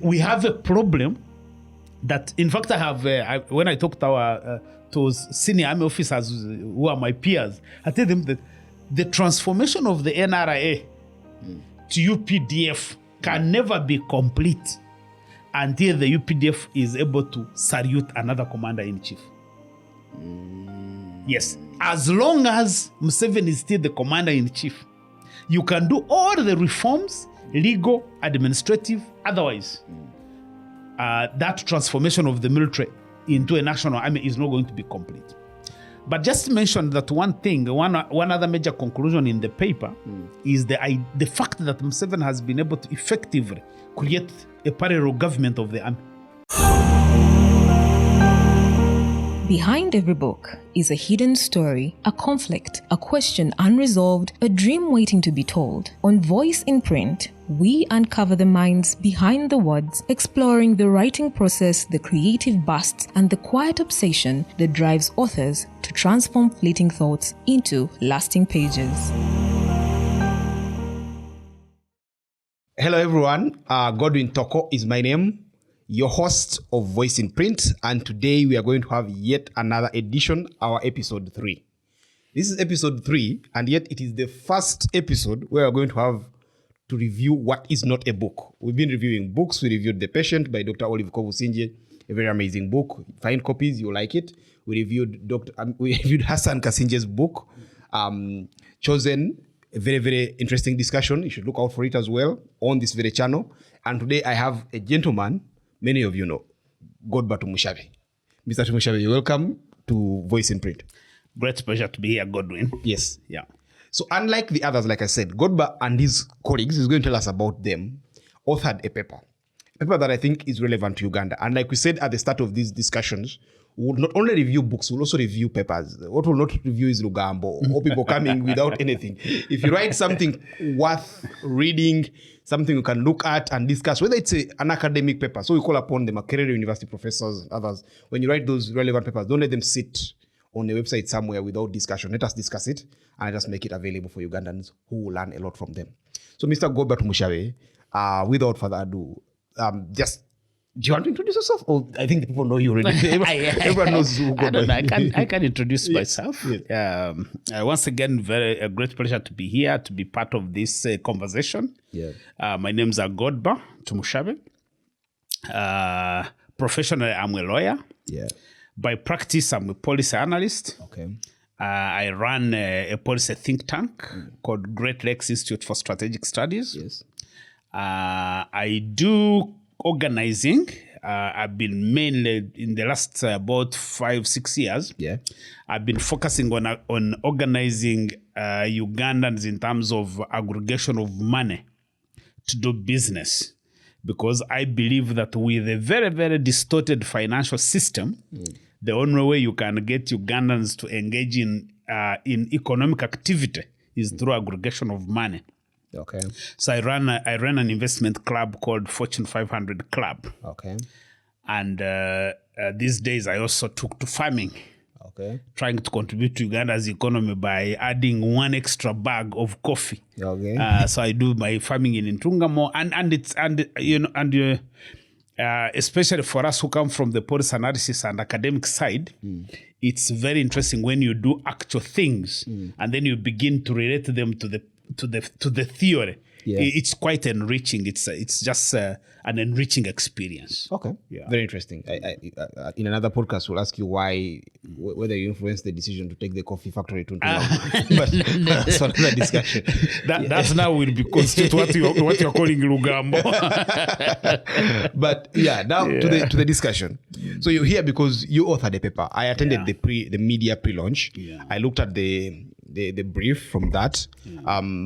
we have a problem that, in fact, I have, when I talk to senior army officers who are my peers, I tell them that the transformation of the NRA to UPDF can never be complete until the UPDF is able to salute another commander-in-chief. Yes. As long as Museveni is still the commander-in-chief, you can do all the reforms, legal, administrative, otherwise. That transformation of the military into a national army is not going to be complete. But just to mention that one thing, one other major conclusion in the paper is the fact that Museveni has been able to effectively create a parallel government of the army. Behind every book is a hidden story, a conflict, a question unresolved, a dream waiting to be told. On Voice in Print, we uncover the minds behind the words, exploring the writing process, the creative bursts, and the quiet obsession that drives authors to transform fleeting thoughts into lasting pages. Hello everyone, Godwin Toko is my name, your host of Voice in Print, and today we are going to have yet another edition, our episode 3. This is episode 3, and yet it is the first episode where we're going to have to review what is not a book. We've been reviewing books. We reviewed The Patient by Dr. Olive Kovusinje, a very amazing book. Find copies, you'll like it. We reviewed Hassan Kasinje's book, Chosen, a very, very interesting discussion. You should look out for it as well on this very channel. And today I have a gentleman many of you know, Godber Tumushabe. Mr. Tumushabe, you're welcome to Voice in Print. Great pleasure to be here, Godwin. Yes. Yeah. So unlike the others, like I said, Godber and his colleagues, he's going to tell us about them, authored a paper that I think is relevant to Uganda. And like we said at the start of these discussions, we will not only review books, we'll also review papers. What we'll not review is Lugambo, or people coming without anything. If you write something worth reading, something you can look at and discuss, whether it's an academic paper, so we call upon the Makerere University professors and others, when you write those relevant papers, don't let them sit on a website somewhere without discussion. Let us discuss it and let us make it available for Ugandans who will learn a lot from them. So Mr. Godber Tumushabe, without further ado, do you want to introduce yourself? Or I think the people know you already. Everyone knows who Godber. I can introduce myself. Yes. Once again, a great pleasure to be here, to be part of this conversation. Yeah. My name's Godber Tumushabe. Professionally, I'm a lawyer. Yeah. By practice, I'm a policy analyst. Okay. I run a policy think tank called Great Lakes Institute for Strategic Studies. Yes. I do organizing. I've been mainly in the last about 5-6 years. Yeah. I've been focusing on organizing Ugandans in terms of aggregation of money to do business, because I believe that with a very, very distorted financial system, the only way you can get Ugandans to engage in economic activity is through aggregation of money. Okay. So I run an investment club called Fortune 500 Club. Okay. And these days I also took to farming. Okay. Trying to contribute to Uganda's economy by adding one extra bag of coffee. Okay. So I do my farming in Ntungamo, especially for us who come from the policy analysis and academic side, it's very interesting when you do actual things and then you begin to relate them to the theory. Yeah. It's quite enriching. It's just an enriching experience. Okay. Yeah. Very interesting. I in another podcast, we'll ask you whether you influenced the decision to take the coffee factory to but that's another discussion. That's now will be constitute what you're calling Lugambo. But now to the discussion. So you're here because you authored a paper. I attended the media pre-launch. Yeah. I looked at the brief from that.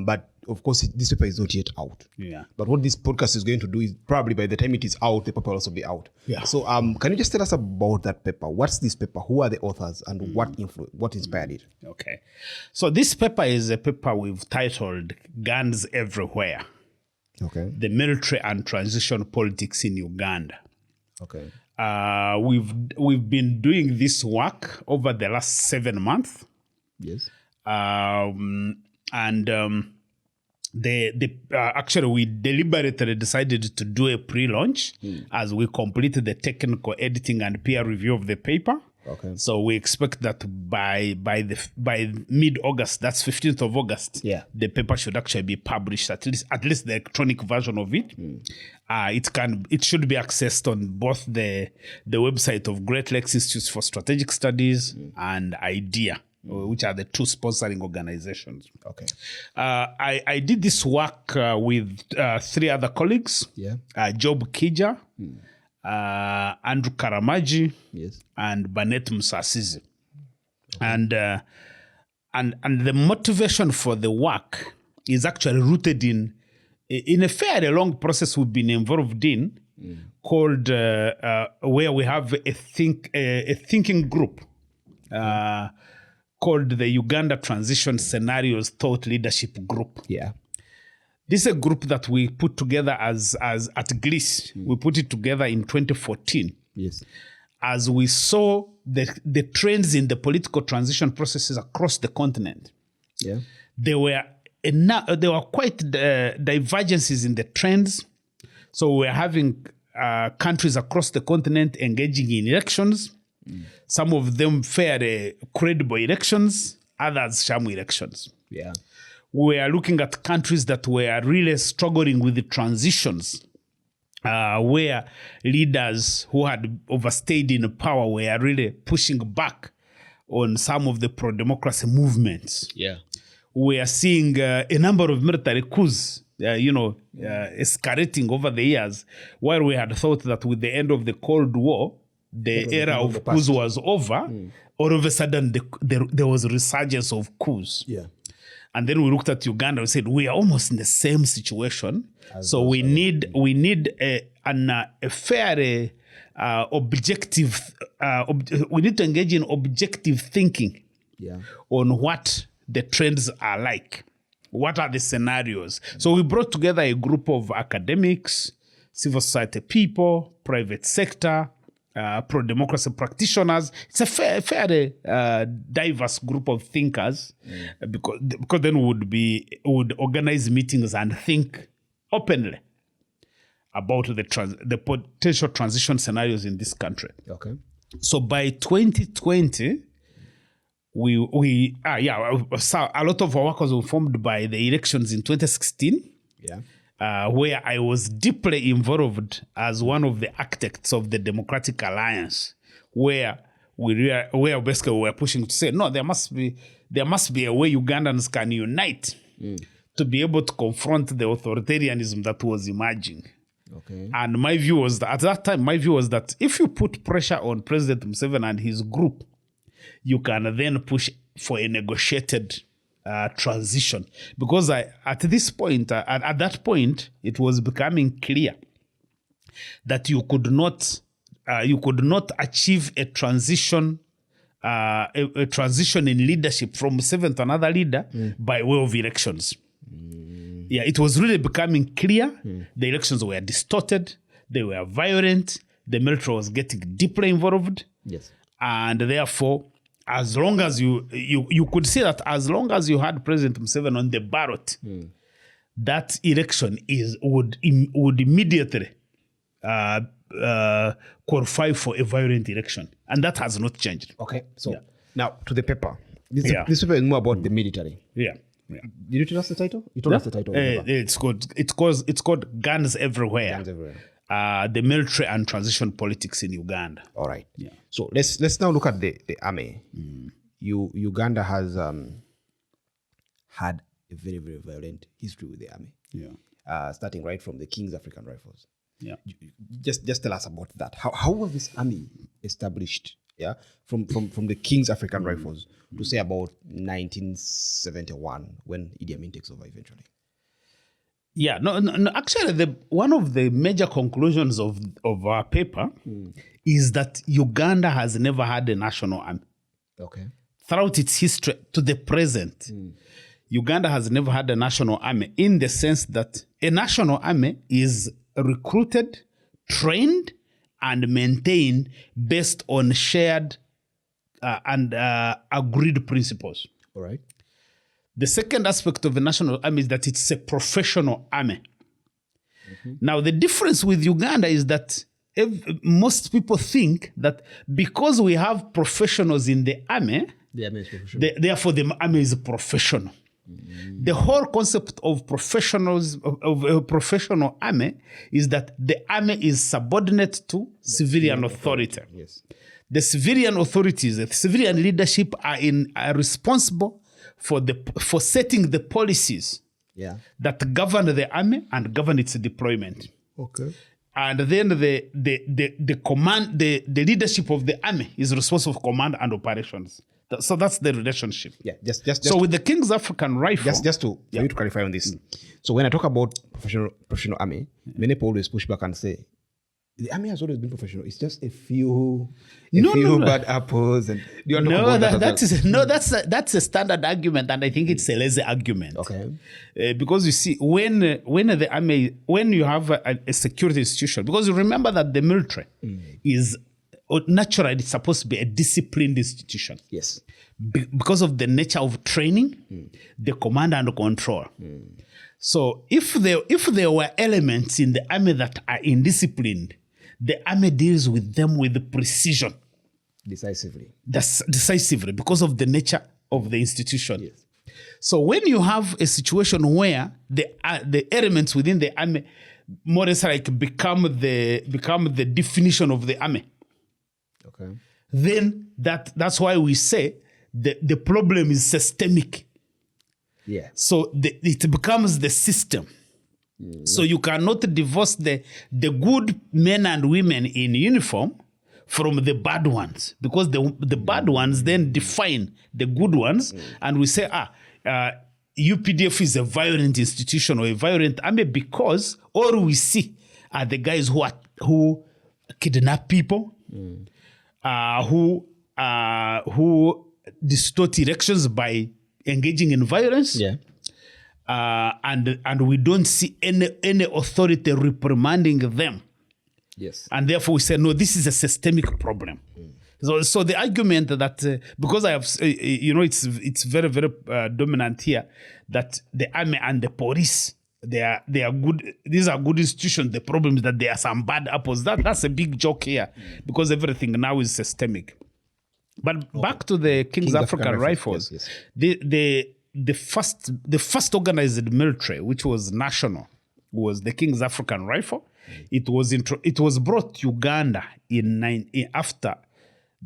But of course, this paper is not yet out. Yeah. But what this podcast is going to do is probably by the time it is out, the paper will also be out. Yeah. So can you just tell us about that paper? What's this paper? Who are the authors and what inspired it? Okay. So this paper is a paper we've titled Guns Everywhere. Okay. The Military and Transition Politics in Uganda. Okay. We've been doing this work over the last 7 months. Yes. Actually, we deliberately decided to do a pre-launch as we completed the technical editing and peer review of the paper. Okay. So we expect that by mid-August, that's 15th of August, the paper should actually be published, at least the electronic version of it. It should be accessed on both the website of Great Lakes Institute for Strategic Studies and IDEA, which are the two sponsoring organizations. Okay. I did this work with 3 other colleagues. Job Kija, Andrew Karamagi, and Banet Musasizi. And the motivation for the work is actually rooted in a fairly long process we've been involved in, called where we have a thinking group called the Uganda Transition Scenarios Thought Leadership Group. This is a group that we put together as at GLIS. We put it together in 2014. As we saw the trends in the political transition processes across the continent. There were quite divergences in the trends. So we're having countries across the continent engaging in elections. Some of them fair credible elections, others sham elections. We are looking at countries that were really struggling with the transitions, where leaders who had overstayed in power were really pushing back on some of the pro-democracy movements. We are seeing a number of military coups, escalating over the years, while we had thought that with the end of the Cold War, the era of coups was over. All of a sudden, there was a resurgence of coups. And then we looked at Uganda and said, we are almost in the same situation. So we need a fair, objective, we need to engage in objective thinking on what the trends are like. What are the scenarios? So we brought together a group of academics, civil society people, private sector, pro-democracy practitioners. It's a fairly diverse group of thinkers, because then we would organize meetings and think openly about the potential transition scenarios in this country. So by 2020, so a lot of our work was informed by the elections in 2016. Where I was deeply involved as one of the architects of the Democratic Alliance, where basically we were pushing to say, no, there must be a way Ugandans can unite to be able to confront the authoritarianism that was emerging. And my view was that, at that time, that if you put pressure on President Museveni and his group, you can then push for a negotiated transition, because at that point, it was becoming clear that you could not achieve a transition in leadership from Museveni to another leader by way of elections. It was really becoming clear. The elections were distorted, they were violent, the military was getting deeply involved, and therefore, as long as you could see that as long as you had President Museveni on the ballot, that election would immediately qualify for a violent election, and that has not changed. So now to the paper. This paper is more about the military. Did you tell us the title? You told us the title. It's called Guns Everywhere. Guns Everywhere. The military and transition politics in Uganda. All right. So let's now look at the army. Uganda has had a very, very violent history with the army. Starting right from the King's African Rifles. Just tell us about that. How was this army established? From the King's African Rifles to say about 1971 when Idi Amin takes over eventually. No. Actually, one of the major conclusions of our paper is that Uganda has never had a national army. Throughout its history to the present, Uganda has never had a national army, in the sense that a national army is recruited, trained, and maintained based on shared and agreed principles. All right. The second aspect of the national army is that it's a professional army. Now, the difference with Uganda is that most people think that because we have professionals in the army, The army is professional. therefore the army is professional. The whole concept of professionals of a professional army is that the army is subordinate to civilian authority. Yes. The civilian authorities, the civilian leadership are responsible for setting the policies Yeah. that govern the army and govern its deployment. Okay. And then the command, the leadership of the army is responsible for command and operations. So that's the relationship. Yeah. Just So with the King's African Rifle, just to for you to clarify on this. So when I talk about professional army, many people always push back and say the army has always been professional. It's just a few bad apples. And do you know about that's a standard argument, and I think it's a lazy argument. Okay. Because you see, when the army, when you have a security institution, because you remember that the military is naturally it's supposed to be a disciplined institution. Yes. Because of the nature of training, the command and control. So if there were elements in the army that are indisciplined, the army deals with them with precision. Decisively. Decisively, because of the nature of the institution. Yes. So when you have a situation where the elements within the army more or less like become the definition of the army, Okay. then that's why we say the problem is systemic. Yeah. So it becomes the system. So you cannot divorce the good men and women in uniform from the bad ones, because the bad ones then define the good ones, and we say, UPDF is a violent institution or a violent army because all we see are the guys who kidnap people, who distort elections by engaging in violence. Yeah. And we don't see any authority reprimanding them. Yes. And therefore we say, no, this is a systemic problem. So the argument that, because I have, it's very, very dominant here, that the army and the police, they are good, these are good institutions. The problem is that there are some bad apples. That's a big joke here, because everything now is systemic. But back to the King's African Rifles, yes. The first organized military, which was national, was the King's African Rifle. It was brought to Uganda after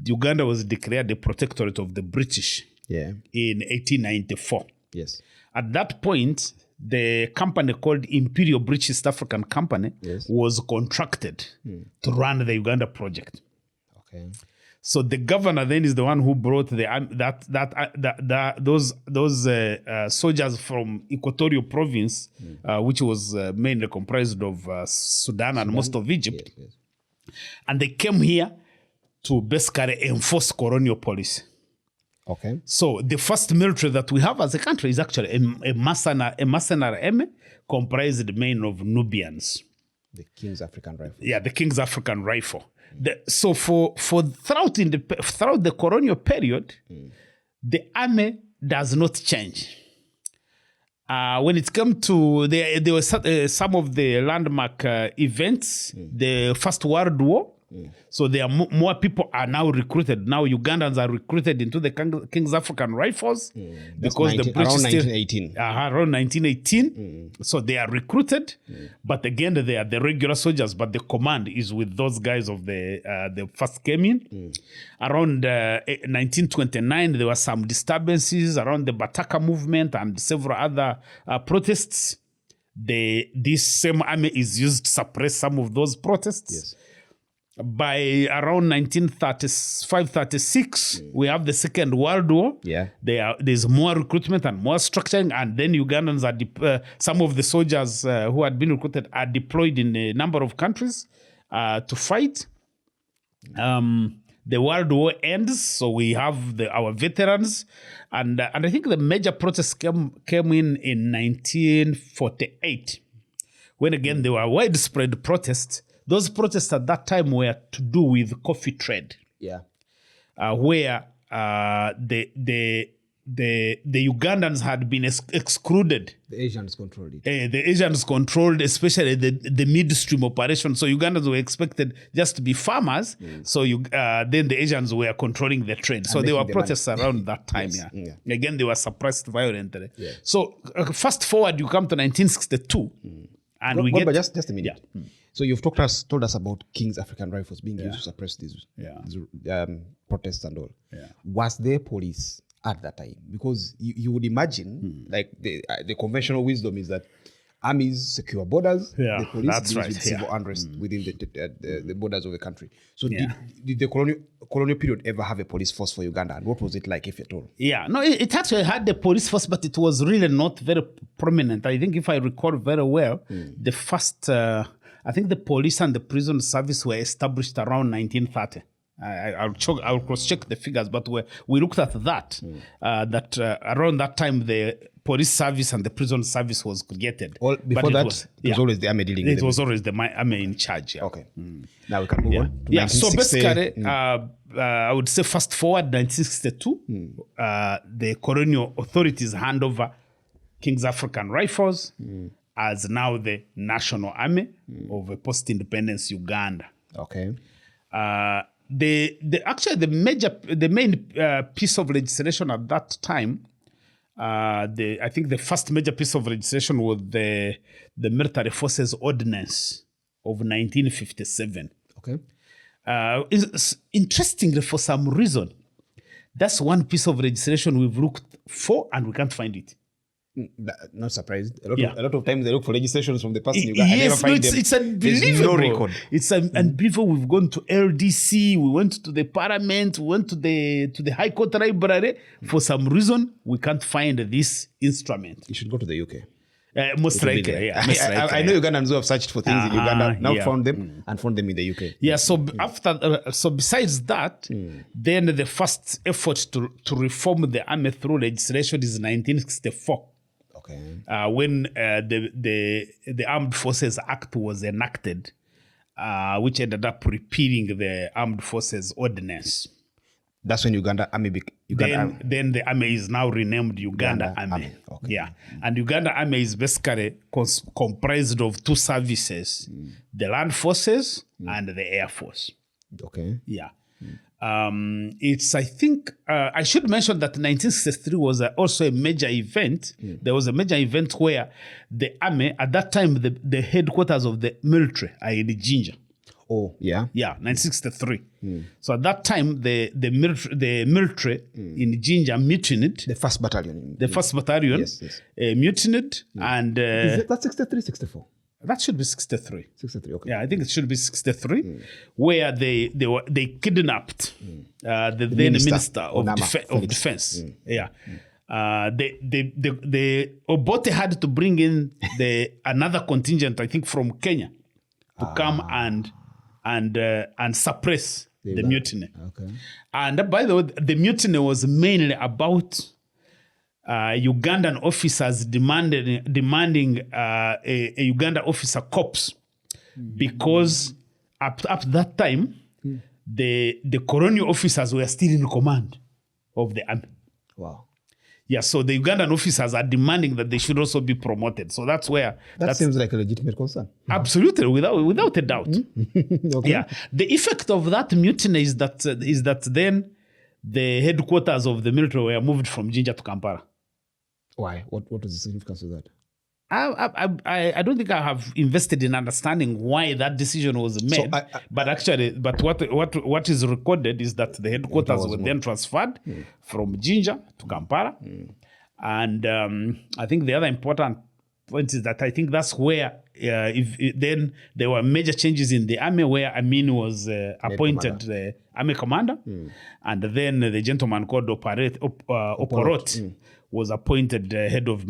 Uganda was declared the protectorate of the British. Yeah. In 1894. Yes. At that point, the company called Imperial British East African Company was contracted to run the Uganda project. Okay. So the governor then is the one who brought those soldiers from Equatorial Province, which was mainly comprised of Sudan and most of Egypt, Yes. and they came here to basically enforce colonial policy. Okay. So the first military that we have as a country is actually a mercenary army comprised mainly of Nubians. The King's African Rifle. Yeah, the King's African Rifle. So throughout the colonial period, the army does not change. When it came to there were some of the landmark events, the First World War. So there are more people are now recruited. Now Ugandans are recruited into the King's African Rifles because the British around 1918. Around 1918. So they are recruited, but again they are the regular soldiers. But the command is with those guys of the first came in. Around 1929, there were some disturbances around the Bataka movement and several other protests. This same army is used to suppress some of those protests. Yes. By around 1935-36, we have the Second World War. Yeah. There's more recruitment and more structuring, and then Ugandans are some of the soldiers who had been recruited are deployed in a number of countries to fight. The World War ends, so we have our veterans, and I think the major protests came in 1948, when again there were widespread protests. Those protests at that time were to do with coffee trade. Yeah. Where the the Ugandans had been excluded. The Asians controlled it. The Asians controlled, especially the midstream operation. So Ugandans were expected just to be farmers. So then the Asians were controlling the trade. So there were protests around that time. Yes. Again, they were suppressed violently. So fast forward, you come to 1962, and we get just a minute. Yeah. So you've told us about King's African Rifles being used to suppress these protests and all. Was there police at that time? Because you would imagine, like the conventional wisdom is that armies secure borders, the police deals with civil unrest within the borders of the country. So did the colonial period ever have a police force for Uganda? And what was it like, if at all? Yeah, no, it actually had the police force, but it was really not very prominent. I think if I recall very well, the first... I think the police and the prison service were established around 1930. I'll cross-check the figures, but we looked at that. Around that time, the police service and the prison service was created. Before that, it was always the army dealing with it. It was always the army in charge. Okay. Now we can move on to 1960. So basically, I would say fast forward 1962, the colonial authorities hand over King's African Rifles as now the national army of a post-independence Uganda. Okay. The main piece of legislation at that time, I think the first major piece of legislation was the Military Forces Ordinance of 1957. Okay. Interestingly, for some reason, that's one piece of legislation we've looked for and we can't find it. Not surprised. A lot of times they look for legislations from the past in Uganda. Yes, it's unbelievable. No record. It's unbelievable. We've gone to LDC, we went to the Parliament, we went to the High Court Library. For some reason, we can't find this instrument. You should go to the UK. Most likely, I know Ugandans who have searched for things in Uganda, now found them and found them in the UK. Yeah, so so besides that, then the first effort to reform the army through legislation is 1964. Okay. When the Armed Forces Act was enacted, which ended up repealing the Armed Forces Ordinance. That's when Uganda Army then the army is now renamed Uganda Army. Okay. Yeah. And Uganda Army is basically comprised of two services, the Land Forces and the Air Force. Okay. Yeah. It's, I think, I should mention that 1963 was also a major event. There was a major event where the army, at that time, the headquarters of the military are in Jinja. Oh, yeah? Yeah, 1963. So at that time, the military in Jinja mutinied. The 1st Battalion. The 1st Battalion mutinied. And that's 63, 64? That should be 63. 63, okay. Yeah, I think it should be 63, where they kidnapped the then Minister of Defense. Yeah. Obote had to bring in another contingent, I think, from Kenya to come and suppress the mutiny. Okay. And by the way, the mutiny was mainly about Ugandan officers demanding a Uganda officer corps, because up that time, the colonial officers were still in command of the army. Wow. Yeah, so the Ugandan officers are demanding that they should also be promoted. So that's where... That seems like a legitimate concern. Absolutely, without a doubt. Okay. Yeah. The effect of that mutiny is that then the headquarters of the military were moved from Jinja to Kampala. Why? What was the significance of that? I don't think I have invested in understanding why that decision was made. But what is recorded is that the headquarters were then transferred from Jinja to Kampala. And I think the other important point is that I think that's where then there were major changes in the army, where Amin was appointed the army commander, and then the gentleman called Oporot was appointed head of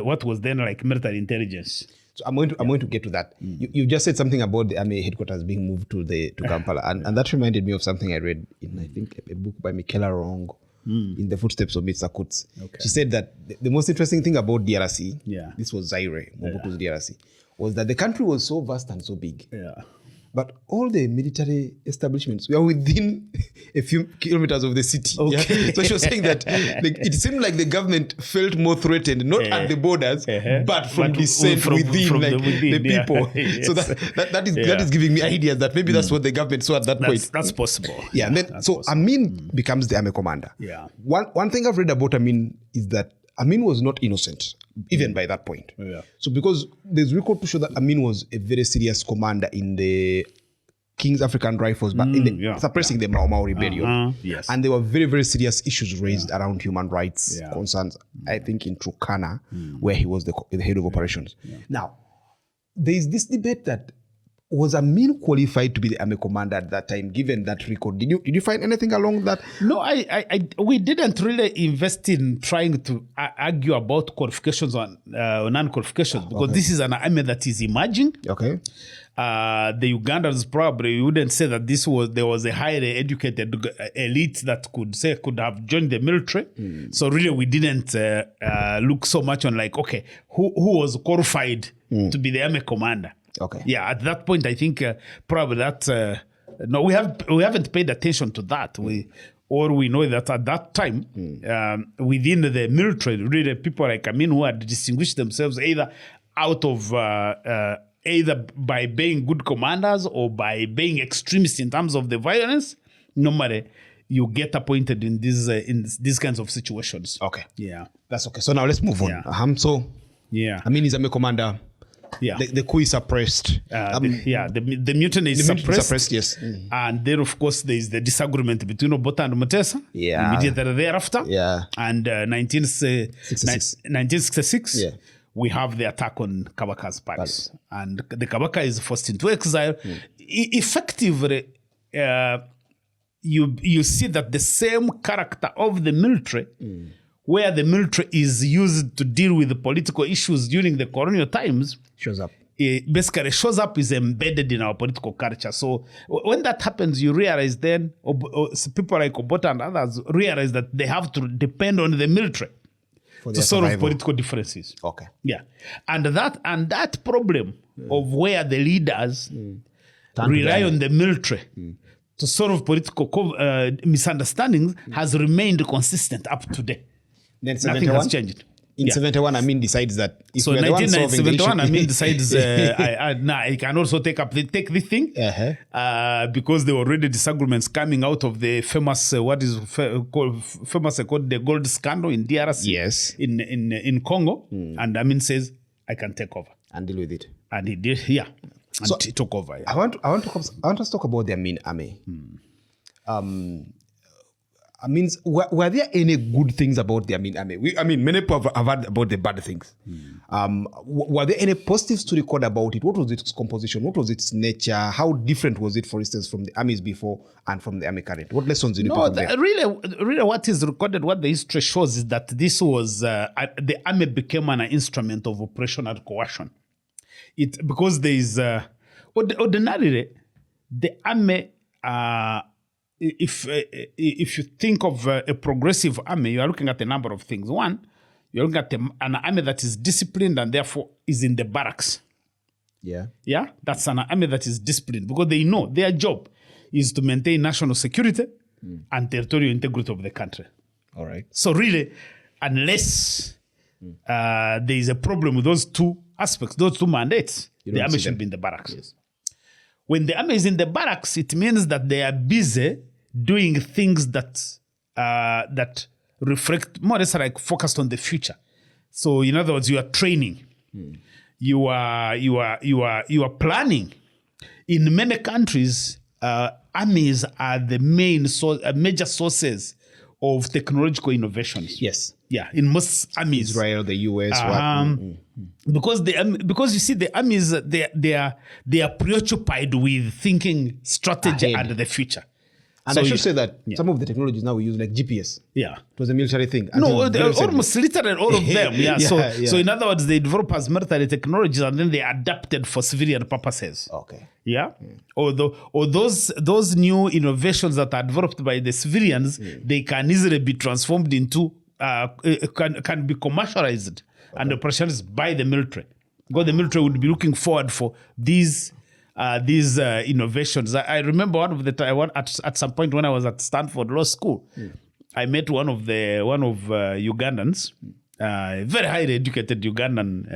what was then like military intelligence. So I'm going to get to that. You just said something about the army headquarters being moved to Kampala, and that reminded me of something I read in, I think, a book by Michaela Rong, In the Footsteps of Mr. Kutz. Okay. She said that the most interesting thing about DRC, this was Zaire, Mobutu's DRC, was that the country was so vast and so big. But all the military establishments were within a few kilometers of the city. Okay. Yeah? So she was saying that it seemed like the government felt more threatened, not at the borders, but from dissent within, from like the people. Yes. So that is giving me ideas that maybe that's what the government saw at that point. That's possible. Yeah, and then possible. Amin becomes the army commander. Yeah. One thing I've read about Amin is that Amin was not innocent, even by that point. Yeah. So because there's record to show that Amin was a very serious commander in the King's African Rifles, but suppressing the Mau Mau rebellion. Yes. And there were very, very serious issues raised around human rights concerns, I think in Turkana, where he was the head of operations. Yeah. Now, there is this debate that was Amin qualified to be the army commander at that time, given that record? Did you find anything along that? No, we didn't really invest in trying to argue about qualifications or non-qualifications, because this is an army that is emerging. Okay. The Ugandans probably wouldn't say that there was a highly educated elite that could have joined the military. So really we didn't look so much on like, okay, who was qualified to be the army commander. Okay. Yeah, at that point, I think probably that no, we haven't paid attention to that. We know that at that time, within the military, really people like Amin who had distinguished themselves either out of either by being good commanders or by being extremists in terms of the violence. Normally, you get appointed in these kinds of situations. Okay. Yeah, that's okay. So now let's move on. Yeah. Amin is army commander. Yeah, the coup is suppressed. The mutiny is suppressed. Yes. And then, of course, there is the disagreement between Obote and Mutesa. Yeah. Immediately thereafter. Yeah. And 1966. We have the attack on Kabaka's palace. And the Kabaka is forced into exile. Effectively, you see that the same character of the military, where the military is used to deal with the political issues during the colonial times, shows up. Basically shows up, is embedded in our political culture. So when that happens, you realize then, people like Obote and others realize that they have to depend on the military to solve political differences. Okay. Yeah. And that problem of where the leaders rely on the military to solve political misunderstandings has remained consistent up to today. Then nothing has changed. In 71, Amin decides that if so we're the one solving the issue, Amin decides I can also take this thing because there were already disagreements coming out of the famous called the gold scandal in DRC. Yes. In Congo, and Amin says I can take over and deal with it. And he did. Yeah. And so he took over. Yeah. I want to talk about the Amin army. Were there any good things about the Amin army? Many people have heard about the bad things. Were there any positives to record about it? What was its composition? What was its nature? How different was it, for instance, from the armies before and from the army current? What lessons did you pick up there? Really, what is recorded, what the history shows is that this was, the army became an instrument of operational coercion. Because there is, ordinarily, the army, if you think of a progressive army, you are looking at a number of things. One, you're looking at an army that is disciplined and therefore is in the barracks. Yeah. Yeah, that's an army that is disciplined because they know their job is to maintain national security and territorial integrity of the country. All right. So really, unless there is a problem with those two aspects, those two mandates, the army should be in the barracks. Yes. When the army is in the barracks, it means that they are busy doing things that reflect more or less like focused on the future. So in other words, you are training, you are planning. In many countries, armies are the major sources of technological innovations. Yes. Yeah, in most armies, Israel, the US, because you see the armies they are preoccupied with thinking strategy and the future. And I should say that some of the technologies now we use, like GPS. Yeah. It was a military thing. No, almost literally all of them. Yeah. So in other words, they develop as military technologies and then they adapted for civilian purposes. Okay. Yeah. Or those new innovations that are developed by the civilians, they can easily be transformed into can be commercialized and operationalized by the military. Because the military would be looking forward for these these innovations. I remember one of the time at some point when I was at Stanford Law School, I met one of Ugandans, very highly educated Ugandan,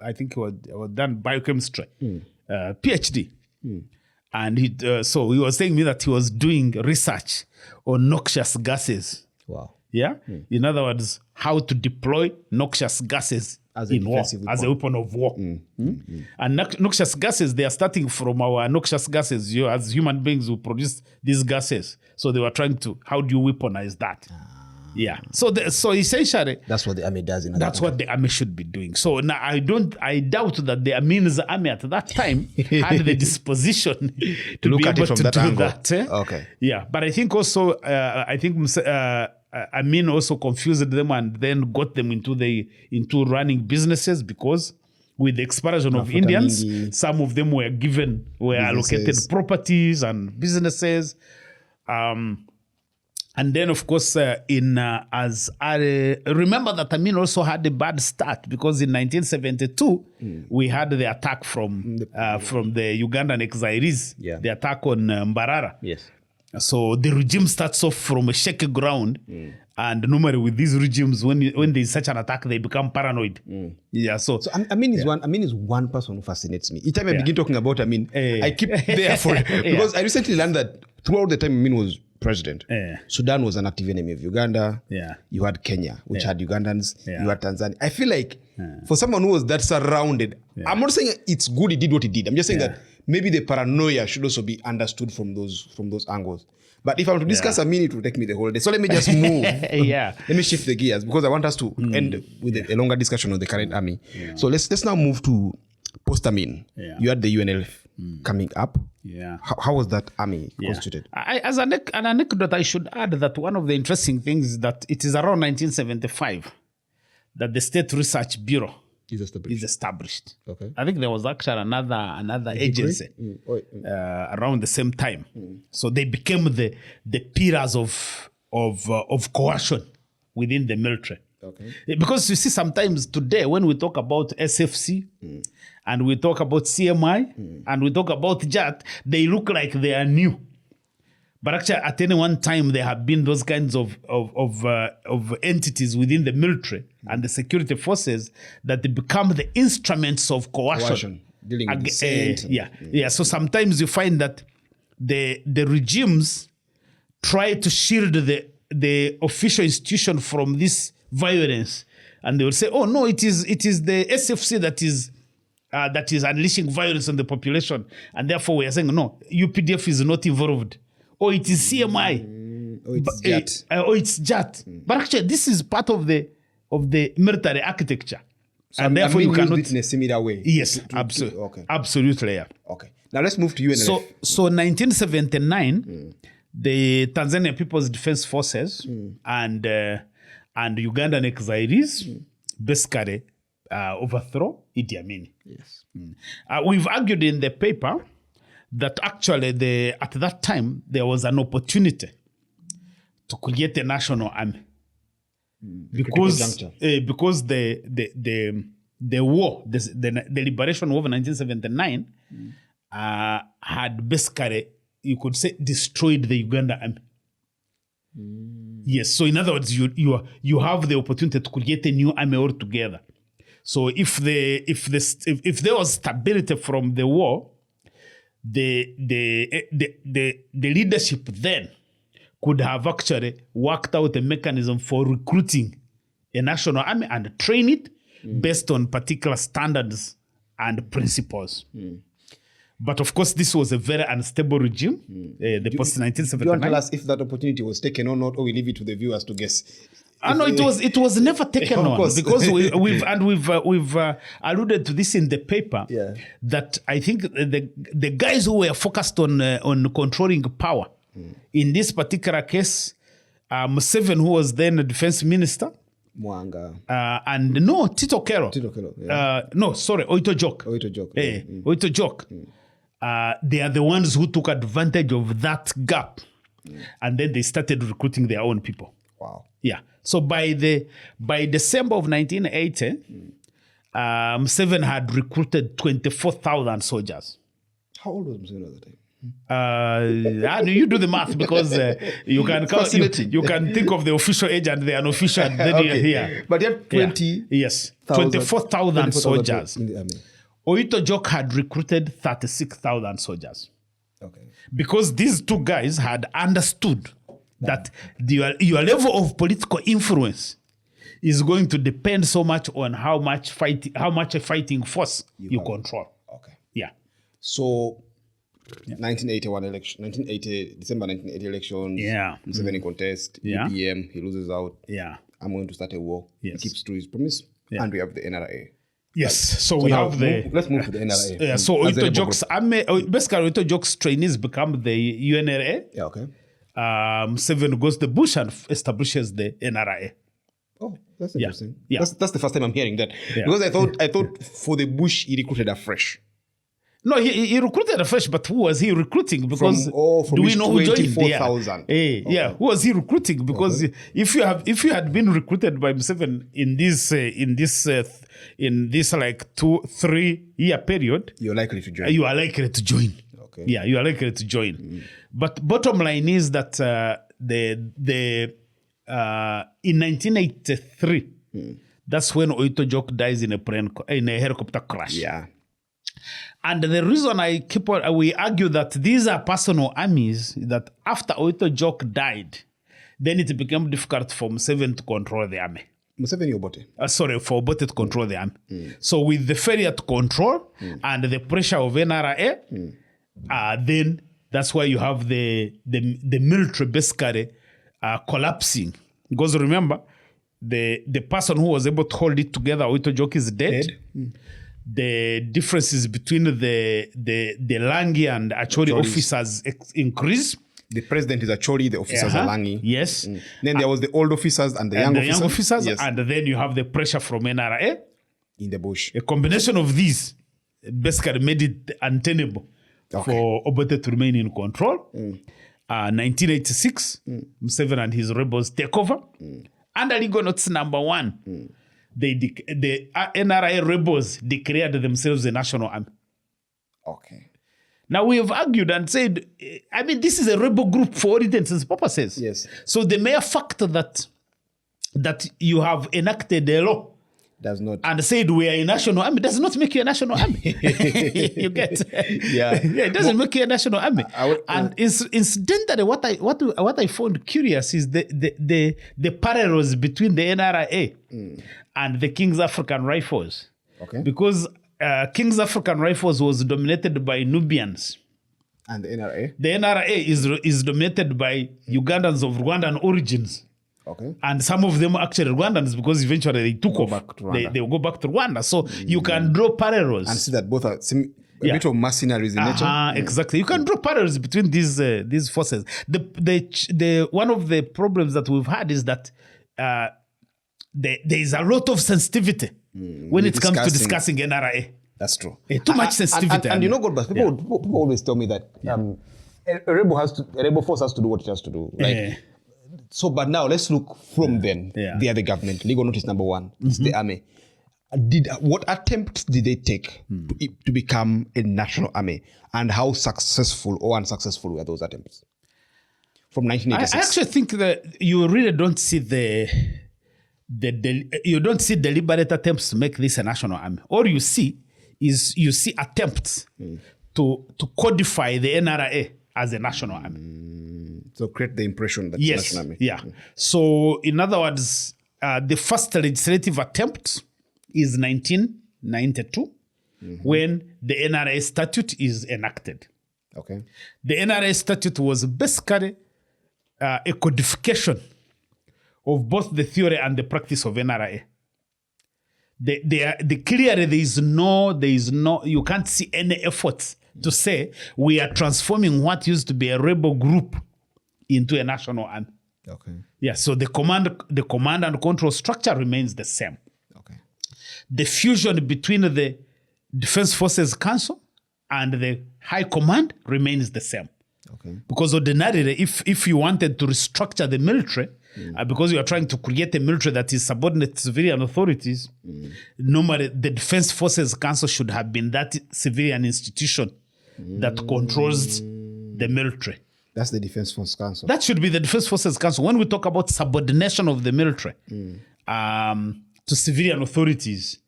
I think he was done biochemistry, PhD. And he was saying me that he was doing research on noxious gases. Wow. Yeah. In other words, how to deploy noxious gases in war as a weapon of war. And noxious gases, they are starting from our noxious gases. As human beings, we produce these gases. So they were trying to, how do you weaponize that? Yeah. So essentially, that's what the army does. That's what the army should be doing. So now I doubt that the Amin's army at that time had the disposition to look be at able it from to that do angle. that. Okay. Yeah. But I think also, Amin also confused them and then got them into running businesses, because with the expulsion of Indians, some of them were allocated properties and businesses. And then, of course, remember that Amin also had a bad start, because in 1972 we had the attack from the Ugandan exiles, the attack on Mbarara. Yes. So the regime starts off from a shaky ground, and normally with these regimes, when there is such an attack, they become paranoid. Yeah. So Amin is one person who fascinates me. Each time I begin talking about Amin, I keep there for because I recently learned that throughout the time Amin was president, Sudan was an active enemy of Uganda. Yeah. You had Kenya, which had Ugandans. You had Tanzania. I feel like for someone who was that surrounded, I'm not saying it's good he did what he did. I'm just saying that maybe the paranoia should also be understood from those angles. But if I want to discuss Amin, it will take me the whole day. So let me just move. Let me shift the gears, because I want us to end with a longer discussion on the current army. So let's now move to post-Amin. You had the UNLF coming up. Yeah. How was that army constituted? As an anecdote, I should add that one of the interesting things is that it is around 1975 that the State Research Bureau is established. Okay. I think there was actually another agency around the same time. So they became the pillars of coercion within the military. Okay. Because you see, sometimes today when we talk about SFC and we talk about CMI and we talk about JAT, they look like they are new. But actually, at any one time, there have been those kinds of entities within the military and the security forces that they become the instruments of coercion. Dealing with dissent. So sometimes you find that the regimes try to shield the official institution from this violence, and they will say, "Oh no, it is the SFC that is unleashing violence on the population, and therefore we are saying no, UPDF is not involved, or it is CMI, or it's JAT." But actually, this is part of the military architecture, so and therefore you cannot in a similar way. Yes, absolutely, absolutely, yeah. Okay, now let's move to UNLF. So 1979, the Tanzania People's Defense Forces and Ugandan exiles basically overthrow Idi Amin. Yes. We've argued in the paper that actually at that time there was an opportunity to create a national army because the war, the liberation war of 1979 had basically, you could say, destroyed the Uganda army. Yes. So in other words, you have the opportunity to create a new army altogether. So if there was stability from the war, the leadership then could have actually worked out a mechanism for recruiting a national army and train it based on particular standards and principles. But of course, this was a very unstable regime, the post-1979. Do you want to tell us if that opportunity was taken or not, or we leave it to the viewers to guess? No, it was never taken on, because we've alluded to this in the paper. Yeah. That I think the guys who were focused on controlling power, in this particular case, Museveni, who was then the defense minister, Mwanga. And no, Tito Kero. Yeah. Oito Jok. Oito Jok. They are the ones who took advantage of that gap, and then they started recruiting their own people. Wow. Yeah. So by December of 1980, Museveni had recruited 24,000 soldiers. How old was Museveni at the time? You do the math because you can count, you can think of the official age and the unofficial. Here. But he had 24,000 soldiers. in the army. Oito Jok had recruited 36,000 soldiers. Okay. Because these two guys had understood that your level of political influence is going to depend so much on how much a fighting force you control. Okay. Yeah. So 1981 election, December 1980 elections. Yeah. Museveni contest. Yeah. UPM, he loses out. Yeah. I'm going to start a war. Yes. He keeps to his promise. Yeah. And we have the NRA. Yes. So we have let's move to the NRA. Yeah. So Oito Jok's basically Oito Jok's trainees become the UNRA. Yeah. Okay. Museveni goes to the bush and establishes the NRA. Oh, that's interesting. Yeah. That's the first time I'm hearing that. Yeah. Because I thought for the bush he recruited afresh. No, he recruited afresh, but who was he recruiting? Because from do we know who joined? 24,000. Yeah, who was he recruiting? Because if you had been recruited by Museveni in this like 2-3 year period, you're likely to join. You are likely to join. Okay. Yeah, you are likely to join. But bottom line is that in 1983, that's when Oito Jok dies in a helicopter crash. Yeah. And the reason we argue that these are personal armies, that after Oito Jok died, then it became difficult for Museveni to control the army. Museveni Obote? For Obote to control the army. So with the failure to control and the pressure of NRA, then that's why you have the military basically collapsing. Because remember, the person who was able to hold it together, Oito Jok, is dead. The differences between the Langi and Acholi officers increase. The president is Acholi, the officers are Langi. Yes. Then there was the old officers and the young officers. Yes. And then you have the pressure from NRA. In the bush. A combination of these basically made it untenable for Obote to remain in control. 1986, Museveni and his rebels take over. Under legal notice number 1, the NRA rebels declared themselves a national army. Okay. Now we have argued and said, this is a rebel group for all intents and purposes. Yes. So the mere fact that you have enacted a law does not and said we are a national army does not make you a national army. You get? Yeah. It doesn't make you a national army. Incidentally, what I found curious is the parallels between the NRA and the King's African Rifles. Okay. Because King's African Rifles was dominated by Nubians. And the NRA? The NRA is dominated by Ugandans of Rwandan origins. Okay. And some of them actually Rwandans, because eventually they took off. Back to Rwanda. They will go back to Rwanda. So you can draw parallels. And see that both are a bit of mercenaries in nature. Exactly. You can draw parallels between these forces. The one of the problems that we've had is that there is a lot of sensitivity when it comes to discussing NRA. That's true. Too much sensitivity. And you know, Godber, people always tell me that a rebel force has to do what it has to do. So, but now let's look from then. They are the government. Legal notice number 1 is the army. What attempts did they take to become a national army, and how successful or unsuccessful were those attempts? From 1986. I actually think that you really don't see you don't see deliberate attempts to make this a national army. All you see is attempts to codify the NRA as a national army. So create the impression that it's a national army. Yeah. So in other words, the first legislative attempt is 1992 when the NRA statute is enacted. Okay. The NRA statute was basically a codification of both the theory and the practice of NRA. Clearly there is no, you can't see any efforts to say we are transforming what used to be a rebel group into a national army. Okay. Yeah, so the command and control structure remains the same. Okay. The fusion between the Defense Forces Council and the High Command remains the same. Okay. Because ordinarily, if you wanted to restructure the military, because you are trying to create a military that is subordinate to civilian authorities, normally the Defense Forces Council should have been that civilian institution that controls the military. That's the Defense Force Council. That should be the Defense Forces Council. When we talk about subordination of the military to civilian authorities,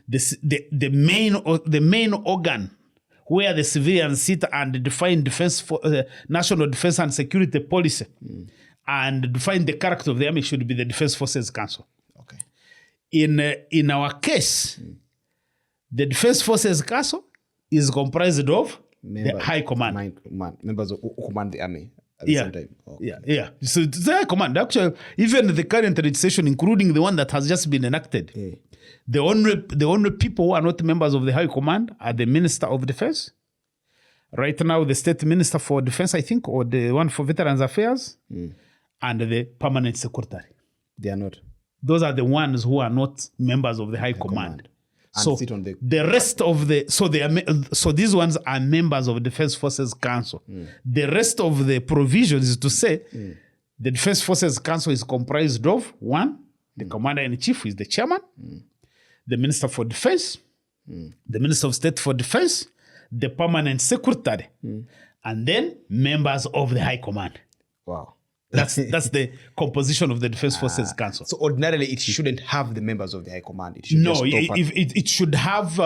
the main organ where the civilians sit and define national defense and security policy and define the character of the army should be the Defense Forces Council. Okay. In our case, the Defense Forces Council is comprised of the High Command. Members who command the army at the same time. Okay. Yeah. So it's the High Command. Actually, even the current legislation, including the one that has just been enacted, the only people who are not members of the High Command are the Minister of Defense. Right now, the State Minister for Defense, I think, or the one for Veterans Affairs, and the Permanent Secretary. They are not. Those are the ones who are not members of the High Command. So sit on the rest of so these ones are members of the Defense Forces Council. The rest of the provisions is to say the Defense Forces Council is comprised of one, the Commander-in-Chief is the chairman, the Minister for Defense, the Minister of State for Defense, the Permanent Secretary, and then members of the High Command. Wow. That's the composition of the Defense Forces Council. So ordinarily, it shouldn't have the members of the High Command. It should it should have,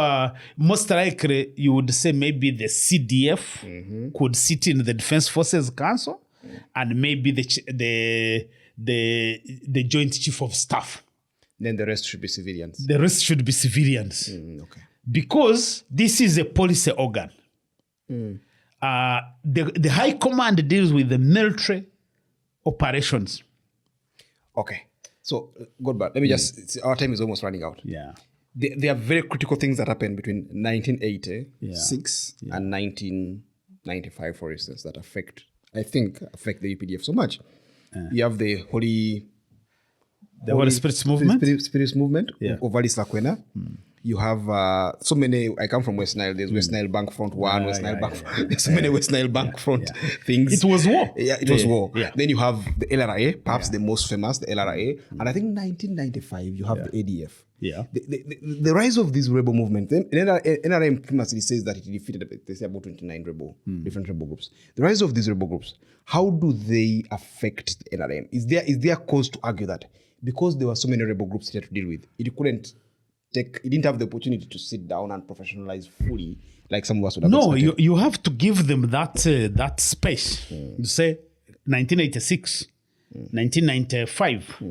most likely, you would say maybe the CDF could sit in the Defense Forces Council, and maybe the Joint Chief of Staff. Then the rest should be civilians. The rest should be civilians. Okay. Because this is a policy organ. The High Command deals with the military operations. Okay. So, Godber, let me just, our time is almost running out. Yeah. There are very critical things that happened between 1986 and 1995, for instance, that affect the UPDF so much. You have the Holy Spirit's movement. Spirit's movement of Alice Lakwena. You have so many. I come from West Nile. There's West Nile Bank Front 1, West Nile Bank Front. There's so many West Nile Bank Front things. It was war. Yeah, it was war. Yeah. Then you have the LRA, perhaps the most famous, the LRA. And I think 1995, you have the ADF. Yeah. The rise of this rebel movement, NRM famously says that it defeated, they say, about 29 different rebel groups. The rise of these rebel groups, how do they affect the NRM? Is there cause to argue that because there were so many rebel groups here to deal with, it didn't have the opportunity to sit down and professionalize fully like some of us would have expected? You have to give them that space. You say 1986, 1995,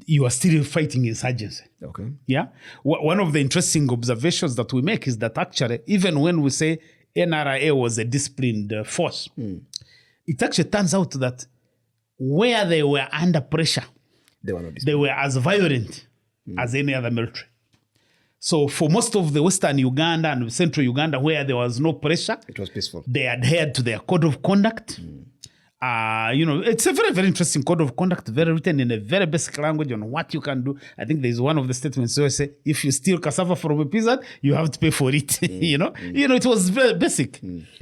you are still fighting insurgency. Okay. Yeah. One of the interesting observations that we make is that actually, even when we say NRA was a disciplined force, it actually turns out that where they were under pressure, they were as violent as any other military. So for most of the Western Uganda and Central Uganda, where there was no pressure, it was peaceful. They adhered to their code of conduct. It's a very, very interesting code of conduct, very written in a very basic language on what you can do. I think there's one of the statements where I say, if you steal cassava from a peasant, you have to pay for it. It was very basic.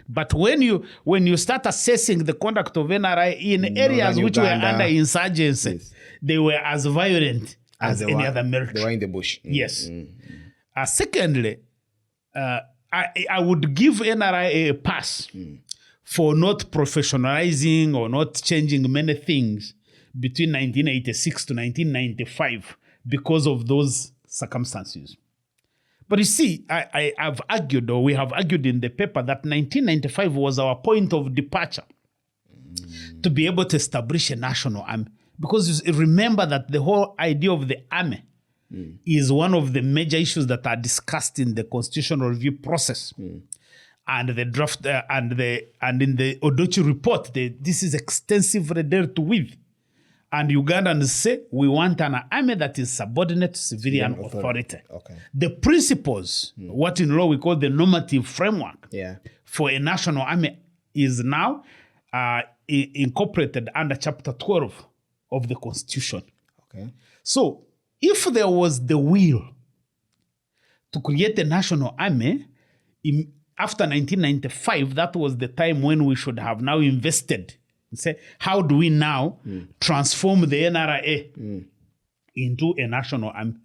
But when you start assessing the conduct of NRI in areas which were under insurgency, they were as violent as any other military. They were in the bush. Yes. Secondly, I would give NRI a pass for not professionalizing or not changing many things between 1986 to 1995 because of those circumstances. But you see, we have argued in the paper that 1995 was our point of departure to be able to establish a national army. Because you remember that the whole idea of the army is one of the major issues that are discussed in the constitutional review process. And the draft and in the Odochi report, this is extensively dealt with. And Ugandans say, we want an army that is subordinate to civilian authority. Okay. The principles, what in law we call the normative framework for a national army, is now incorporated under Chapter 12 of the Constitution. Okay. So, if there was the will to create a national army, after 1995, that was the time when we should have now invested Say, how do we now transform the NRA into a national army?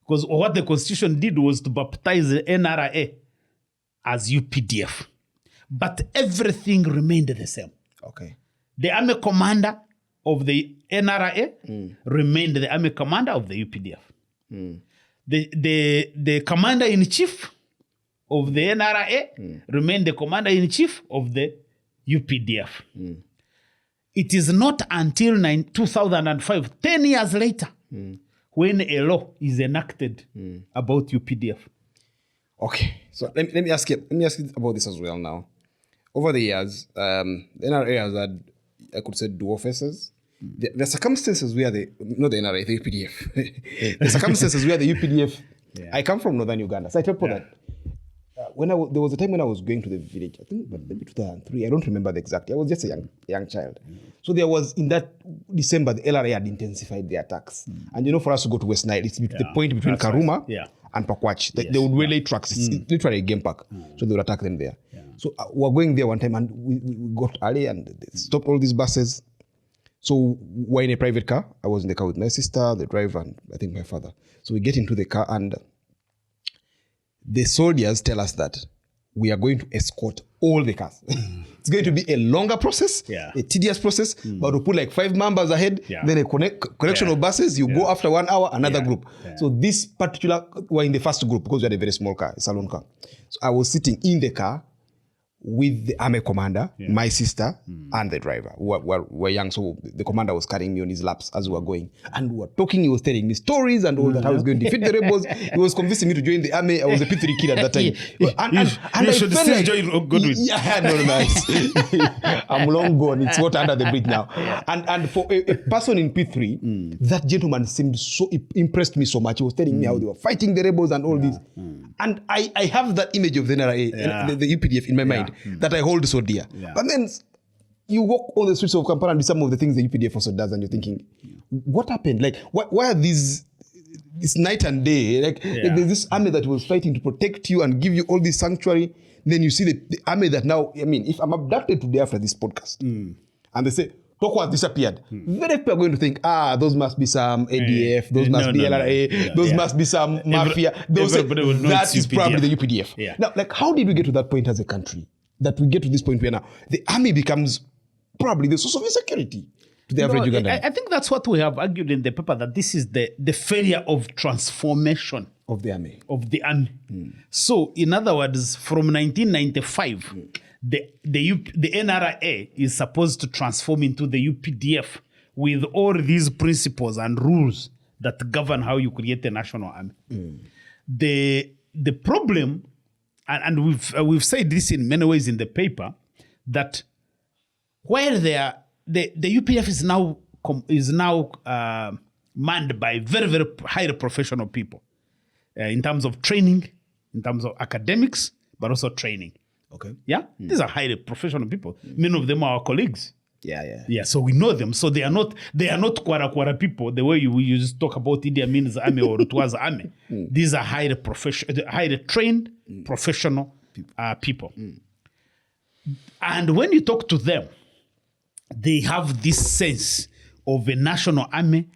Because what the constitution did was to baptize the NRA as UPDF. But everything remained the same. Okay. The army commander of the NRA remained the army commander of the UPDF. The commander-in-chief of the NRA remained the commander-in-chief of the UPDF. It is not until 2005, 10 years later, when a law is enacted about UPDF. Okay, so let me ask you about this as well now. Over the years, the NRA has had, I could say, dual faces. There are circumstances where not the NRA, the UPDF. The circumstances where the UPDF, I come from northern Uganda, so I tell people that there was a time when I was going to the village, I think maybe 2003, I don't remember the exact year, I was just a young child. So there was, in that December, the LRA had intensified the attacks. And for us to go to West Nile, it's the point between Karuma and Pakwach. They would relay trucks. It's literally a game park. So they would attack them there. So we were going there one time and we got early and they stopped all these buses. So we're in a private car. I was in the car with my sister, the driver, and I think my father. So we get into the car and the soldiers tell us that we are going to escort all the cars. It's going to be a longer process, a tedious process, but we'll put like 5 members ahead, then a collection of buses, you go after 1 hour, another group. So this particular, we're in the first group because we had a very small car, a salon car. So I was sitting in the car with the army commander, my sister, and the driver. We were young, so the commander was carrying me on his laps as we were going. And we were talking, he was telling me stories and all that. I was going to defeat the rebels. He was convincing me to join the army. I was a P3 kid at that time. And I should felt still like, join Godwin. Yeah, no, nice. I'm long gone. It's water under the bridge now. And for a person in P3, that gentleman seemed so, impressed me so much. He was telling me how they were fighting the rebels and all this. And I have that image of the NRA, the UPDF in my mind. That I hold so dear. But then you walk on the streets of Kampala and do some of the things the UPDF also does and you're thinking, what happened? Like, why are these, this night and day? Like there's this army that was fighting to protect you and give you all this sanctuary. Then you see the army that now, I mean, if I'm abducted today after this podcast and they say, Toko has disappeared, very people are going to think, those must be some ADF, those must be LRA, those must be some mafia. That is probably the UPDF. Now, like, how did we get to that point as a country? That we get to this point where now the army becomes probably the source of insecurity to the average Ugandan. I think that's what we have argued in the paper, that this is the failure of transformation of the army. So, in other words, from 1995, the NRA is supposed to transform into the UPDF with all these principles and rules that govern how you create a national army. The problem, and we've said this in many ways in the paper, that where the UPDF is now manned by very, very highly professional people in terms of training, in terms of academics, but also training. Okay. Yeah? These are highly professional people. Many of them are our colleagues. Yeah. So we know them. So they are not kwara people the way you used to talk about Idi Amin's army or Rutwa's army. These are highly trained, professional people. And when you talk to them, they have this sense of a national army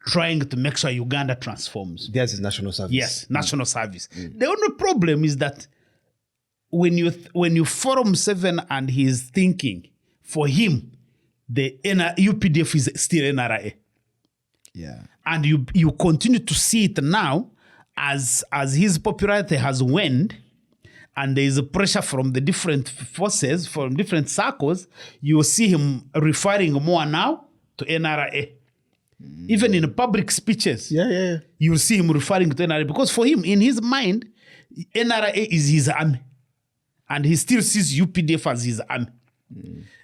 trying to make sure Uganda transforms. Theirs is national service. Yes, national service. The only problem is that when you follow Museveni and his thinking, for him, the UPDF is still NRA. Yeah. And you continue to see it now as his popularity has waned and there is a pressure from the different forces, from different circles, you will see him referring more now to NRA. Even in public speeches, you will see him referring to NRA because for him, in his mind, NRA is his army. And he still sees UPDF as his army.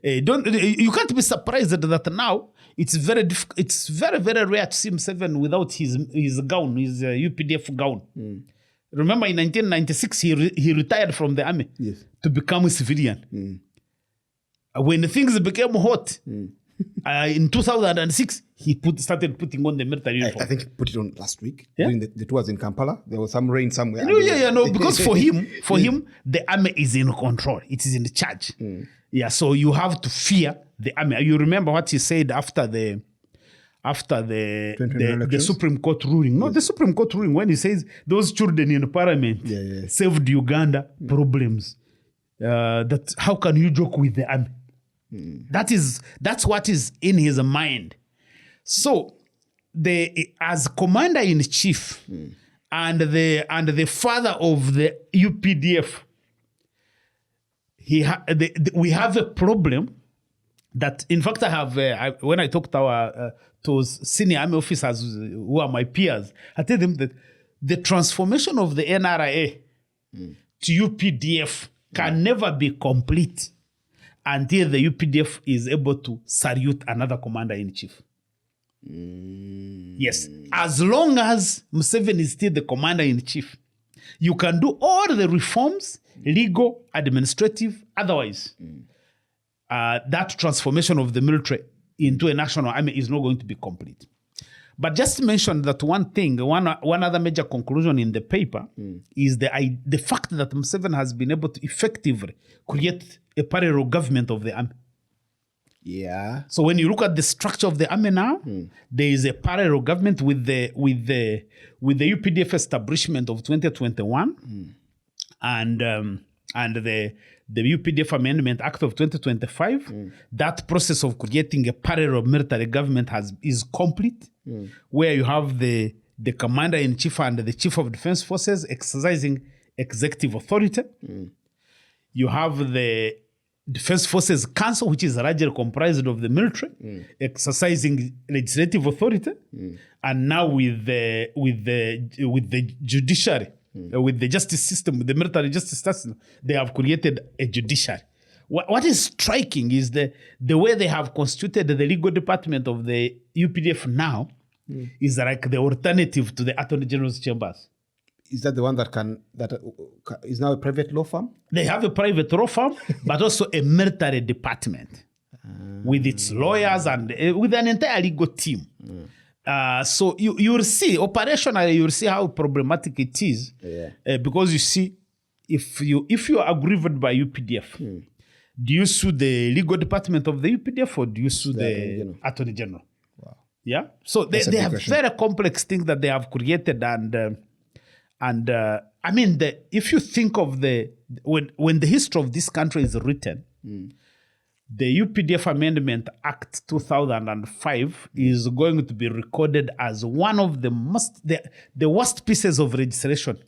You can't be surprised that now it's very very rare to see Museveni without his gown, his UPDF gown. Remember, in 1996 he retired from the army to become a civilian. When things became hot in 2006, he started putting on the military uniform. I think he put it on last week during the tours in Kampala. There was some rain somewhere. No, because for him, the army is in control. It is in charge. Yeah, so you have to fear the army. You remember what he said after the Supreme Court ruling. No, the Supreme Court ruling, when he says those children in parliament saved Uganda problems. That how can you joke with the army? That's what is in his mind. So as commander in chief and the father of the UPDF, we have a problem that, in fact, I have when I talk to senior army officers who are my peers, I tell them that the transformation of the NRA to UPDF can never be complete until the UPDF is able to salute another commander in chief. Yes, as long as Museveni is still the commander in chief, you can do all the reforms, legal, administrative, otherwise. That transformation of the military into a national army is not going to be complete. But just to mention that one thing, one other major conclusion in the paper is the fact that Museveni has been able to effectively create a parallel government of the army. Yeah. So when you look at the structure of the army now, there is a parallel government with the UPDF establishment of 2021 and the UPDF Amendment Act of 2025. That process of creating a parallel military government is complete, where you have the commander-in-chief and the chief of defense forces exercising executive authority. You have the Defense Forces Council, which is largely comprised of the military, exercising legislative authority, and now with the judiciary, with the justice system, with the military justice system, they have created a judiciary. What is striking is the way they have constituted the legal department of the UPDF now is like the alternative to the Attorney General's chambers. Is that the one that is now a private law firm? They have a private law firm, but also a military department with its lawyers and with an entire legal team. So you will see, operationally, you will see how problematic it is. Because you see, if you are aggrieved by UPDF, do you sue the legal department of the UPDF or do you sue the Attorney General? Wow. Yeah? So they have very complex things that they have created and I mean, if you think of when the history of this country is written, the UPDF Amendment Act 2005 is going to be recorded as one of the worst pieces of legislation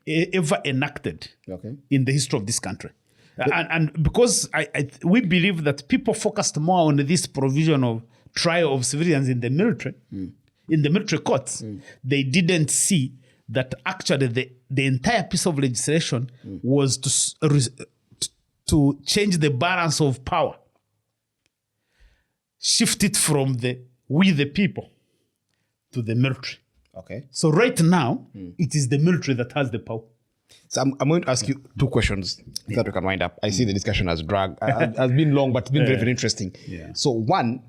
ever enacted in the history of this country. And because we believe that people focused more on this provision of trial of civilians in the military courts, they didn't see that actually the entire piece of legislation was to change the balance of power, shift it from we the people to the military. Okay. So right now, it is the military that has the power. So I'm going to ask you two questions that we can wind up. I see the discussion has been long, but it's been very, very interesting. Yeah. So one,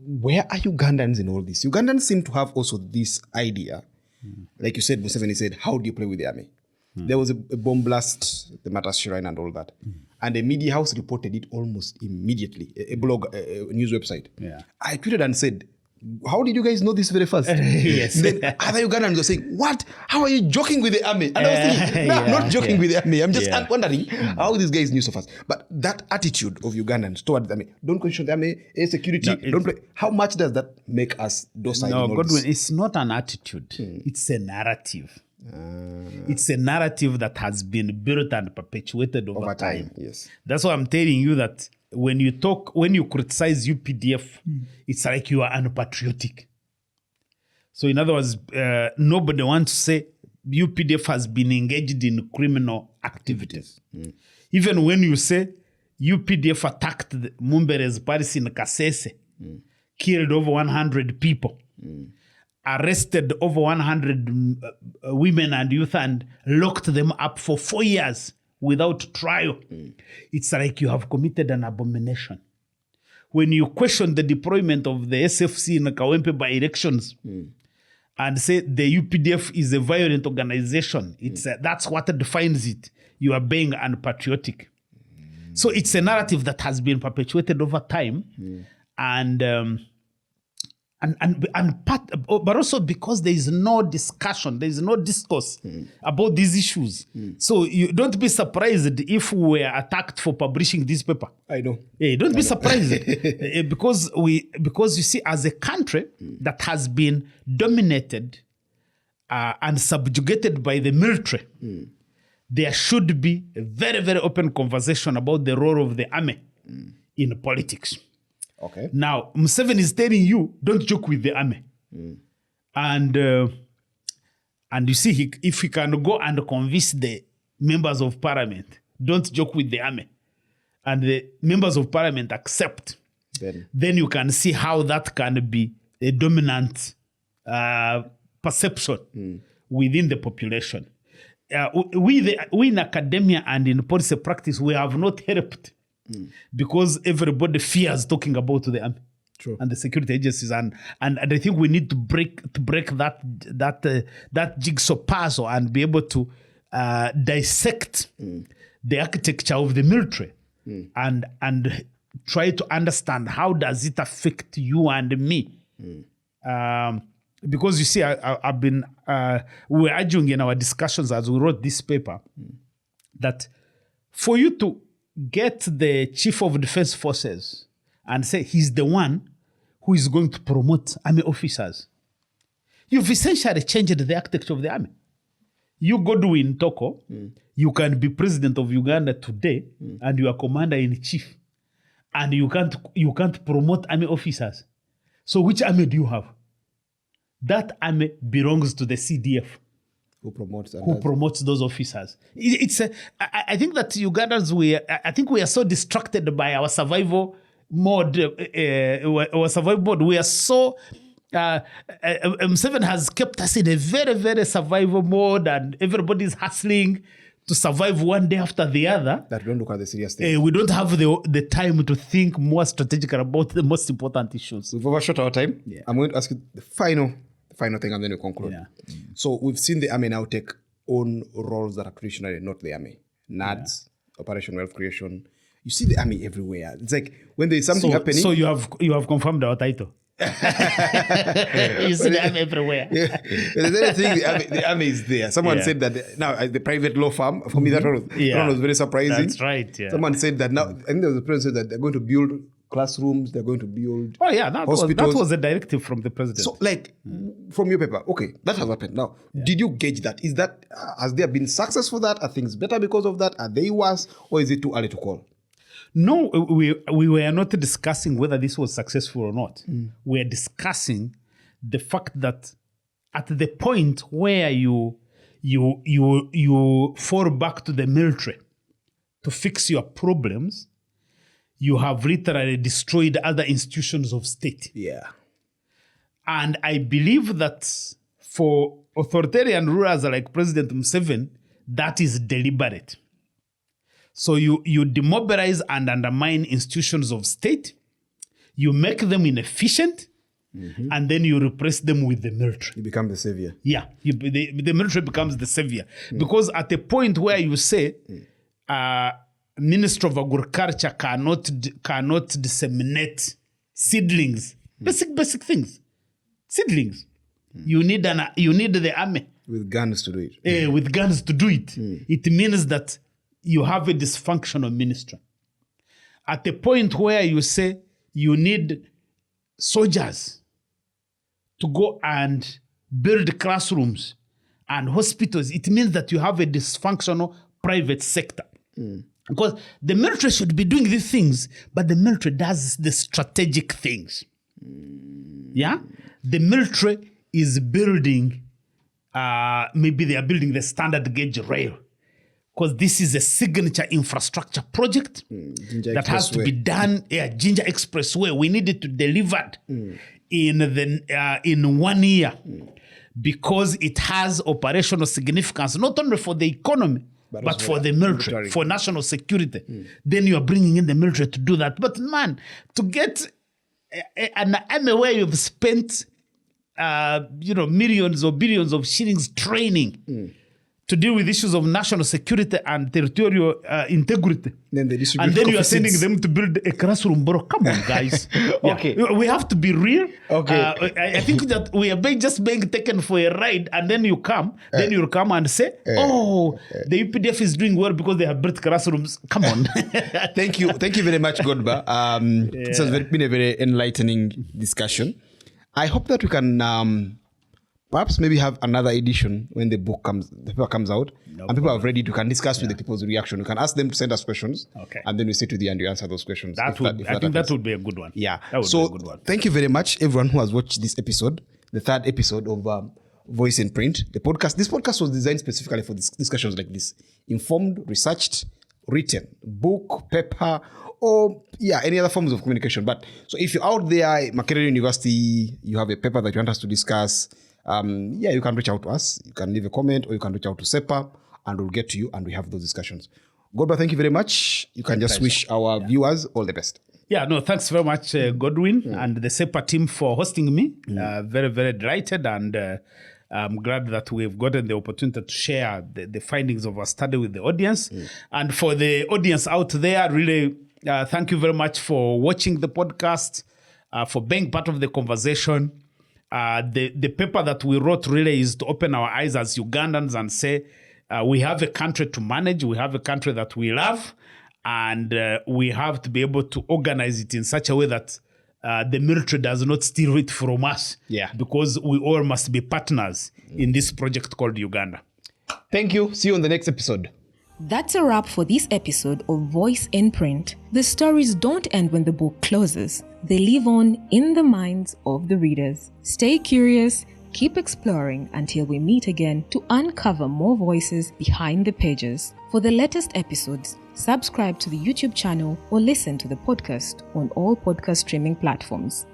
where are Ugandans in all this? Ugandans seem to have also this idea. Like you said, Museveni said, how do you play with the army? There was a bomb blast, the Matas Shrine and all that. And the media house reported it almost immediately, a blog, a news website. Yeah. I tweeted and said, how did you guys know this very fast? Yes. Then other Ugandans were saying, what? How are you joking with the army? And I was thinking, no, I'm not joking with the army. I'm just wondering how these guys knew so fast. But that attitude of Ugandans towards the army, don't question the army, security, don't play. How much does that make us docile? No, Godwin, it's not an attitude. It's a narrative. It's a narrative that has been built and perpetuated over time. Yes. That's why I'm telling you that when you criticize UPDF, it's like you are unpatriotic. So in other words, nobody wants to say UPDF has been engaged in criminal activities. Even when you say UPDF attacked Mumbere's Paris in Kasese, killed over 100 people, arrested over 100 women and youth and locked them up for 4 years without trial. It's like you have committed an abomination. When you question the deployment of the SFC in Kawempe by elections and say the UPDF is a violent organization, that's what defines it. You are being unpatriotic. So it's a narrative that has been perpetuated over time, but also because there is no discussion, there is no discourse about these issues. So you don't be surprised if we were attacked for publishing this paper. I know. Yeah, don't be surprised because you see, as a country that has been dominated and subjugated by the military, there should be a very, very open conversation about the role of the army in politics. Okay. Now, Museveni is telling you, don't joke with the army. And you see, if he can go and convince the members of parliament, don't joke with the army, and the members of parliament accept, then you can see how that can be a dominant perception within the population. We in academia and in policy practice, we have not helped because everybody fears talking about the army and the security agencies, and I think we need to break that jigsaw puzzle and be able to dissect the architecture of the military and try to understand how does it affect you and me. Because you see, we were arguing in our discussions as we wrote this paper that for you to get the chief of defense forces and say he's the one who is going to promote army officers, you've essentially changed the architecture of the army. You, Godwin Toko, you can be president of Uganda today and you are commander-in-chief, and you can't promote army officers. So which army do you have? That army belongs to the CDF. Who promotes those officers. I think that Ugandans, we are so distracted by our survival mode. We are so... Museveni has kept us in a very, very survival mode, and everybody's hustling to survive one day after the other. That we don't look at the serious things. We don't have the time to think more strategically about the most important issues. We've overshot our time. Yeah. I'm going to ask you the final thing, and then we conclude. Yeah. So we've seen the army now take on roles that are traditionally not the army. NADS, Operation Wealth Creation. You see the army everywhere. It's like when there's something happening. So you have confirmed our title. You see the army everywhere. Yeah. The army is there. Someone said that now the private law firm, for me that one was very surprising. That's right. Yeah. Someone said that now, I think there was a president said that they're going to build classrooms, they're going to build that was a directive from the president. So from your paper, okay, that has happened. Now, did you gauge that? Has there been success for that? Are things better because of that? Are they worse? Or is it too early to call? No, we were not discussing whether this was successful or not. We are discussing the fact that at the point where you fall back to the military to fix your problems, you have literally destroyed other institutions of state. Yeah. And I believe that for authoritarian rulers like President Museveni, that is deliberate. So you demobilize and undermine institutions of state, you make them inefficient, and then you replace them with the military. You become the savior. Yeah, the military becomes the savior. Because at the point where you say, Minister of Agriculture cannot disseminate seedlings, basic things, seedlings. You need the army with guns to do it. With guns to do it. It means that you have a dysfunctional ministry. At the point where you say you need soldiers to go and build classrooms and hospitals, it means that you have a dysfunctional private sector. Because the military should be doing these things, but the military does the strategic things. Yeah? The military is building, maybe they are building the standard gauge rail, because this is a signature infrastructure project that has to be done. Ginger Expressway, we need it to delivered in 1 year because it has operational significance, not only for the economy, but for the military, for national security. Then you are bringing in the military to do that. But man, to get an army where you've spent millions or billions of shillings training, to deal with issues of national security and territorial integrity. Then they distribute And then you are coffee sending seeds. them to build a classroom, bro. Come on, guys. Okay. We have to be real. Okay. I think that we are just being taken for a ride, and then you come, you'll come and say, the UPDF is doing well because they have built classrooms. Come on. Thank you very much, Godber. This has been a very enlightening discussion. I hope that we can perhaps maybe have another edition when the paper comes out, and people have read it. We can discuss with the people's reaction. We can ask them to send us questions, and then we sit with you and you answer those questions. I think that would be a good one. Yeah. That would be a good one. Thank you very much, everyone who has watched this episode, the third episode of Voice in Print, the podcast. This podcast was designed specifically for discussions like this: informed, researched, written, book, paper, or any other forms of communication. But so if you're out there, Makerere University, you have a paper that you want us to discuss, you can reach out to us. You can leave a comment, or you can reach out to SEPA, and we'll get to you, and we have those discussions. Godber, thank you very much. You can just wish our viewers all the best. Yeah, no, thanks very much, Godwin, and the SEPA team for hosting me. Very, very delighted, and I'm glad that we've gotten the opportunity to share the findings of our study with the audience. And for the audience out there, really, thank you very much for watching the podcast, for being part of the conversation. The paper that we wrote really is to open our eyes as Ugandans and say, we have a country to manage, we have a country that we love, and we have to be able to organize it in such a way that the military does not steal it from us. Yeah. Because we all must be partners in this project called Uganda. Thank you. See you on the next episode. That's a wrap for this episode of Voice in Print. The stories don't end when the book closes. They live on in the minds of the readers. Stay curious, keep exploring until we meet again to uncover more voices behind the pages. For the latest episodes, subscribe to the YouTube channel or listen to the podcast on all podcast streaming platforms.